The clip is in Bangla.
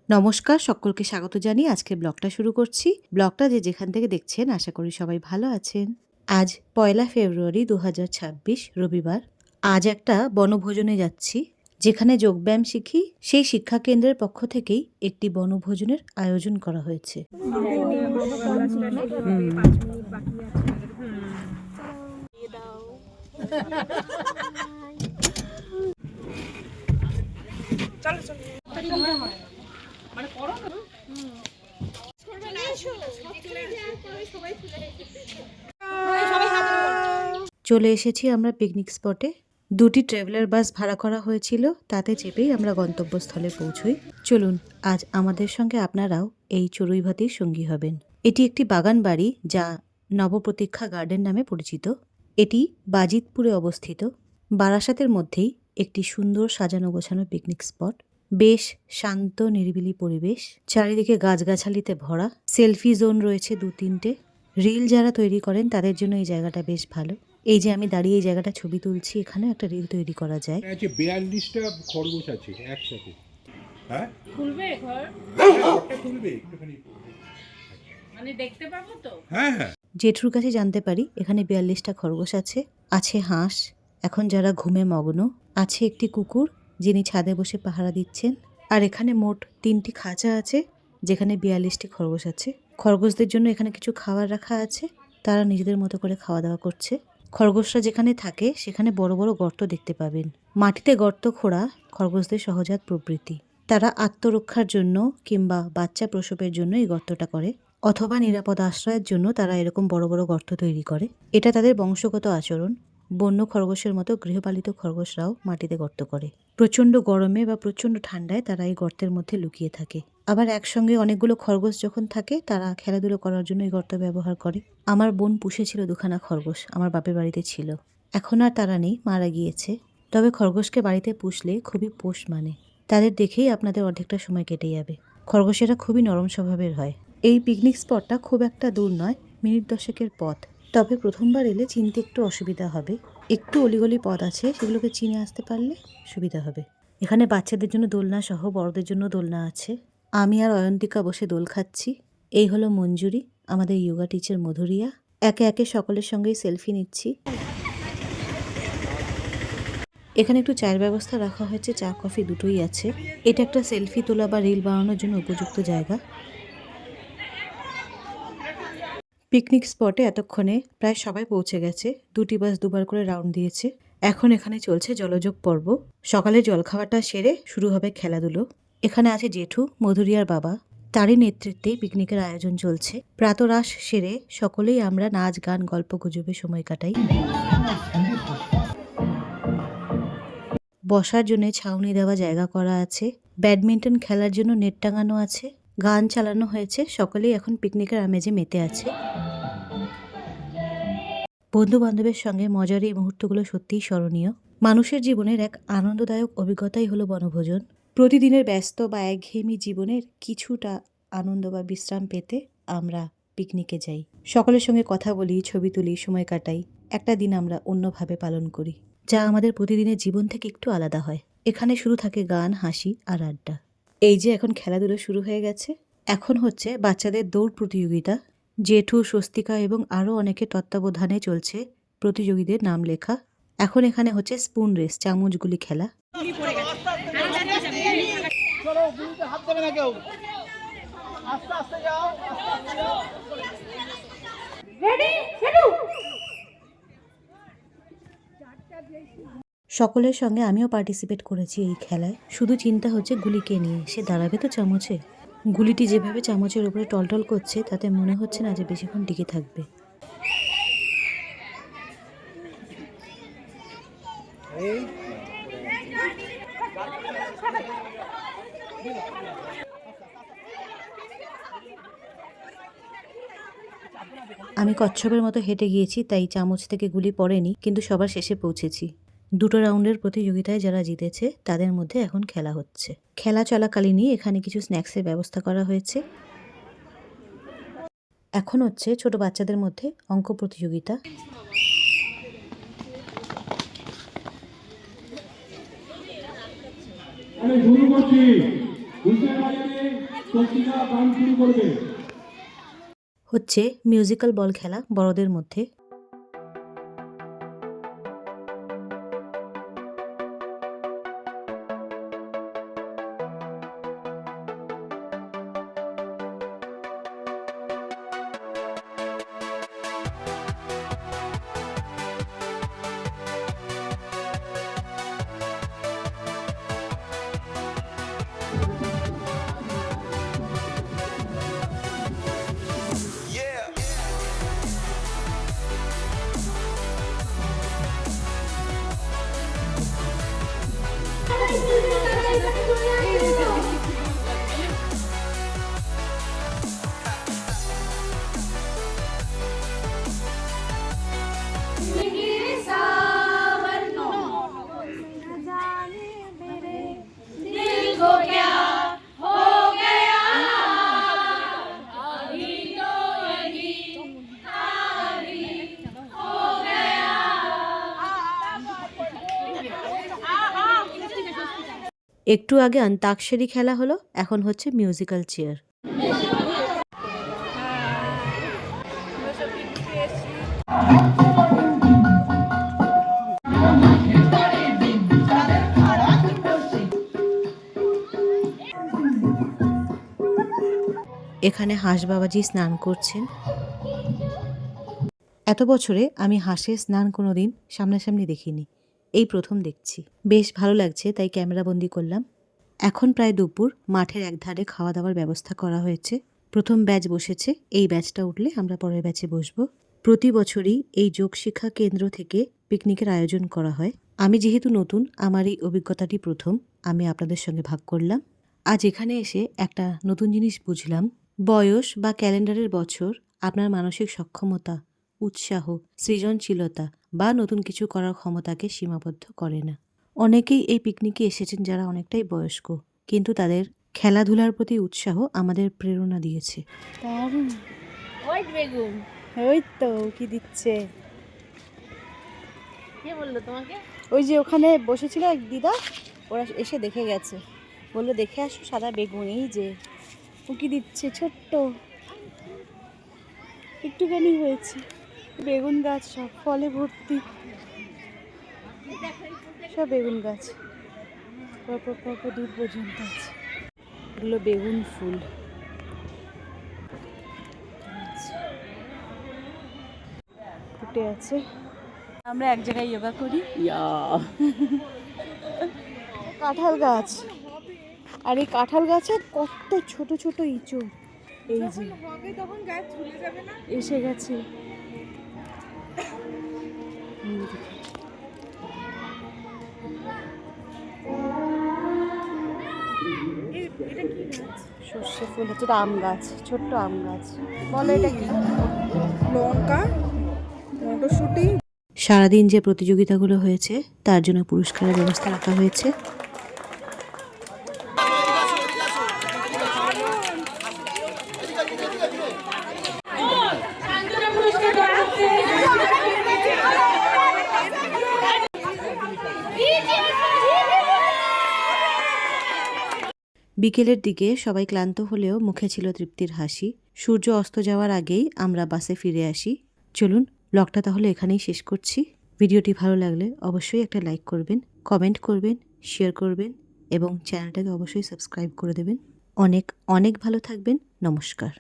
নমস্কার, সকলকে স্বাগত জানিয়ে আজকের ব্লগটা শুরু করছি। ব্লগটা যে যেখান থেকে দেখছেন আশা করি সবাই ভালো আছেন। আজ ১লা ফেব্রুয়ারি ২০২৬ রবিবার। আজ একটা বনভোজনে যাচ্ছি। যেখানে যোগব্যায়াম শিখি সেই শিক্ষা কেন্দ্রের পক্ষ থেকেই একটি বনভোজনের আয়োজন করা হয়েছে। চলে এসেছি আমরা পিকনিক স্পটে। দুটি ট্রাভেলার বাস ভাড়া করা হয়েছিল, তাতে চেপেই আমরা গন্তব্যস্থলে পৌঁছই। চলুন আজ আমাদের সঙ্গে আপনারাও এই চড়ুইভাতির সঙ্গী হবেন। এটি একটি বাগান বাড়ি যা নবপ্রতীক্ষা গার্ডেন নামে পরিচিত। এটি বাজিতপুরে অবস্থিত। বারাসাতের মধ্যেই একটি সুন্দর সাজানো গোছানো পিকনিক স্পট। বেশ শান্ত নিরিবিলি পরিবেশ, চারিদিকে গাছগাছালিতে ভরা। সেলফি জোন রয়েছে ২-৩টে। রিল যারা তৈরি করেন তাদের জন্য এই জায়গাটা বেশ ভালো। এই যে আমি দাঁড়িয়ে এই জায়গাটা ছবি তুলছি, এখানে একটা রিল তৈরি করা যায়। আছে ৪২টা খরগোশ আছে একসাথে। হ্যাঁ খুলবে ঘর ঘরটা খুলবে একটুখানি, মানে দেখতে পাবো তো? হ্যাঁ হ্যাঁ। জেঠুর কাছে জানতে পারি এখানে ৪২টা খরগোশ আছে, আছে হাঁস এখন যারা ঘুমে মগ্ন, আছে একটি কুকুর যিনি ছাদে বসে পাহারা দিচ্ছেন, আর এখানে মোট ৩টি খাঁচা আছে যেখানে ৪২টি খরগোশ আছে। খরগোশদের জন্য এখানে কিছু খাবার রাখা আছে, তারা নিজেদের মতো করে খাওয়া দাওয়া করছে। খরগোশরা যেখানে থাকে সেখানে বড় বড় গর্ত দেখতে পাবেন। মাটিতে গর্ত খোঁড়া খরগোশদের সহজাত প্রবৃত্তি। তারা আত্মরক্ষার জন্য কিংবা বাচ্চা প্রসবের জন্য এই গর্তটা করে, অথবা নিরাপদ আশ্রয়ের জন্য তারা এরকম বড় বড় গর্ত তৈরি করে। এটা তাদের বংশগত আচরণ। বন্য খরগোশের মতো গৃহপালিত খরগোশরাও মাটিতে গর্ত করে। প্রচণ্ড গরমে বা প্রচণ্ড ঠান্ডায় তারা এই গর্তের মধ্যে লুকিয়ে থাকে। আবার একসঙ্গে অনেকগুলো খরগোশ যখন থাকে তারা খেলাধুলো করার জন্য এই গর্ত ব্যবহার করে। আমার বোন পুষেছিল ২খানা খরগোশ, আমার বাপের বাড়িতে ছিল। এখন আর তারা নেই, মারা গিয়েছে। তবে খরগোশকে বাড়িতে পুষলে খুবই পোষ মানে। তাদের দেখেই আপনাদের অর্ধেকটা সময় কেটে যাবে। খরগোশেরা খুবই নরম স্বভাবের হয়। এই পিকনিক স্পটটা খুব একটা দূর নয়, মিনিট ১০-এর পথ। তবে প্রথমবার এলে চিনতে একটু অসুবিধা হবে। একটু অলিগলি পথ আছে, সেগুলোকে চিনে আসতে পারলে সুবিধা হবে। এখানে বাচ্চাদের জন্য দোলনা সহ বড়দের জন্য দোলনা আছে। আমি আর অয়ন্তিকা বসে দোল খাচ্ছি। এই হলো মঞ্জুরি, আমাদের যোগা টিচার মধুরিয়া। একে একে সকলের সঙ্গেই সেলফি নিচ্ছি। এখানে একটু চায়ের ব্যবস্থা রাখা হয়েছে, চা কফি দুটোই আছে। এটা একটা সেলফি তোলা বা রিল বানানোর জন্য উপযুক্ত জায়গা। পিকনিক স্পটে এতক্ষণে প্রায় সবাই পৌঁছে গেছে। দুটি বাস দুবার করে রাউন্ড দিয়েছে। এখন এখানে চলছে জলযোগ পর্ব। সকালে জলখাবারটা সেরে শুরু হবে খেলাধুলো। এখানে আছে জেঠু, মধুরিয়ার বাবা। তারই নেতৃত্বে পিকনিকের আয়োজন চলছে। প্রাতরাশ সেরে সকলেই আমরা নাচ গান গল্প গুজবে সময় কাটাই। বসার জন্য ছাউনি দেওয়া জায়গা করা আছে। ব্যাডমিন্টন খেলার জন্য নেট টাঙানো আছে। গান চালানো হয়েছে। সকলেই এখন পিকনিকের আমেজে মেতে আছে। বন্ধু বান্ধবের সঙ্গে মজার এই মুহূর্তগুলো সত্যিই স্মরণীয়। মানুষের জীবনের এক আনন্দদায়ক অভিজ্ঞতাই হলো বনভোজন। প্রতিদিনের ব্যস্ত বা একঘেয়েমি জীবনের কিছুটা আনন্দ বা বিশ্রাম পেতে আমরা পিকনিকে যাই। সকলের সঙ্গে কথা বলি, ছবি তুলি, সময় কাটাই। একটা দিন আমরা অন্যভাবে পালন করি, যা আমাদের প্রতিদিনের জীবন থেকে একটু আলাদা হয়। এখানে শুরু থাকে গান, হাসি আর আড্ডা। এই যে এখন খেলাধুলো শুরু হয়ে গেছে। এখন হচ্ছে বাচ্চাদের দৌড় প্রতিযোগিতা। জেঠু, স্বস্তিকা এবং আরও অনেকের তত্ত্বাবধানে চলছে প্রতিযোগীদের নাম লেখা। এখন এখানে হচ্ছে স্পুন রেস, চামচগুলি খেলা। সকলের সঙ্গে আমিও পার্টিসিপেট করেছি এই খেলায়। শুধু চিন্তা হচ্ছে গুলিকে নিয়ে, সে দাঁড়াবে তো চামচে। গুলিটি যেভাবে চামচের উপরে টলটল করছে তাতে মনে হচ্ছে না যে বেশিক্ষণ টিকে থাকবে। আমি কচ্ছপের মতো হেঁটে গিয়েছি, তাই চামচ থেকে গুলি পড়েনি, কিন্তু সবার শেষে পৌঁছেছি। দুটো রাউন্ডের প্রতিযোগিতায় যারা জিতেছে তাদের মধ্যে এখন খেলা হচ্ছে। খেলা চলাকালীনই এখানে কিছু স্ন্যাক্সের ব্যবস্থা করা হয়েছে। এখন হচ্ছে ছোট বাচ্চাদের মধ্যে অঙ্ক প্রতিযোগিতা। শুরু করছি। হচ্ছে মিউজিক্যাল বল খেলা বড়দের মধ্যে। একটু আগে অন্তাক্ষরী খেলা হলো, এখন হচ্ছে মিউজিক্যাল চেয়ার। এখানে হাঁস বাবাজি স্নান করছেন। এত বছরে আমি হাঁসের স্নান কোনোদিন সামনাসামনি দেখিনি, এই প্রথম দেখছি। বেশ ভালো লাগছে, তাই ক্যামেরা বন্দি করলাম। এখন প্রায় দুপুর। মাঠের একধারে খাওয়া দাওয়ার ব্যবস্থা করা হয়েছে। প্রথম ব্যাচ বসেছে, এই ব্যাচটা উঠলে আমরা পরের ব্যাচে বসবো। প্রতি বছরই এই যোগ শিক্ষা কেন্দ্র থেকে পিকনিকের আয়োজন করা হয়। আমি যেহেতু নতুন, আমার এই অভিজ্ঞতাটি প্রথম, আমি আপনাদের সঙ্গে ভাগ করলাম। আজ এখানে এসে একটা নতুন জিনিস বুঝলাম। বয়স বা ক্যালেন্ডারের বছর আপনার মানসিক সক্ষমতা, উৎসাহ, সৃজনশীলতা বা নতুন কিছু করার ক্ষমতাকে সীমাবদ্ধ করে না। অনেকেই এই পিকনিকে এসেছেন যারা অনেকটাই বয়স্ক, কিন্তু তাদের খেলাধুলার প্রতি উৎসাহ আমাদের প্রেরণা দিয়েছে। দারুণ। ওই বেগুন ওই তো কি দিচ্ছে, কে বললো তোমাকে? ওই যে ওখানে বসেছিল এক দিদা, ওরা এসে দেখে গেছে, বললো দেখে আসো সাদা বেগুন। এই যে ও কি দিচ্ছে, ছোট্ট একটুখানি হয়েছে বেগুন গাছ, সব ফলে ভর্তি, সব বেগুন গাছ পরপর দূর পর্যন্ত আছে। এগুলো বেগুন ফুল। ফুটে আছে। আমরা এক জায়গায় যোগা করি। কাঁঠাল গাছ, আর এই কাঁঠাল গাছে কত ছোট ছোট ইঁচড়, এই যে এসে গেছে। সর্ষে ফুল হচ্ছে, আম গাছ, ছোট্ট আম গাছ। বলো এটা কি? লঙ্কা, মটরশুঁটি। সারাদিন যে প্রতিযোগিতাগুলো হয়েছে তার জন্য পুরস্কারের ব্যবস্থা রাখা হয়েছে। বিকেলের দিকে সবাই ক্লান্ত হলেও মুখে ছিল তৃপ্তির হাসি। সূর্য অস্ত যাওয়ার আগেই আমরা বাসে ফিরে আসি। চলুন ব্লগটা তাহলে এখানেই শেষ করছি। ভিডিওটি ভালো লাগলে অবশ্যই একটা লাইক করবেন, কমেন্ট করবেন, শেয়ার করবেন এবং চ্যানেলটাকে অবশ্যই সাবস্ক্রাইব করে দেবেন। অনেক অনেক ভালো থাকবেন। নমস্কার।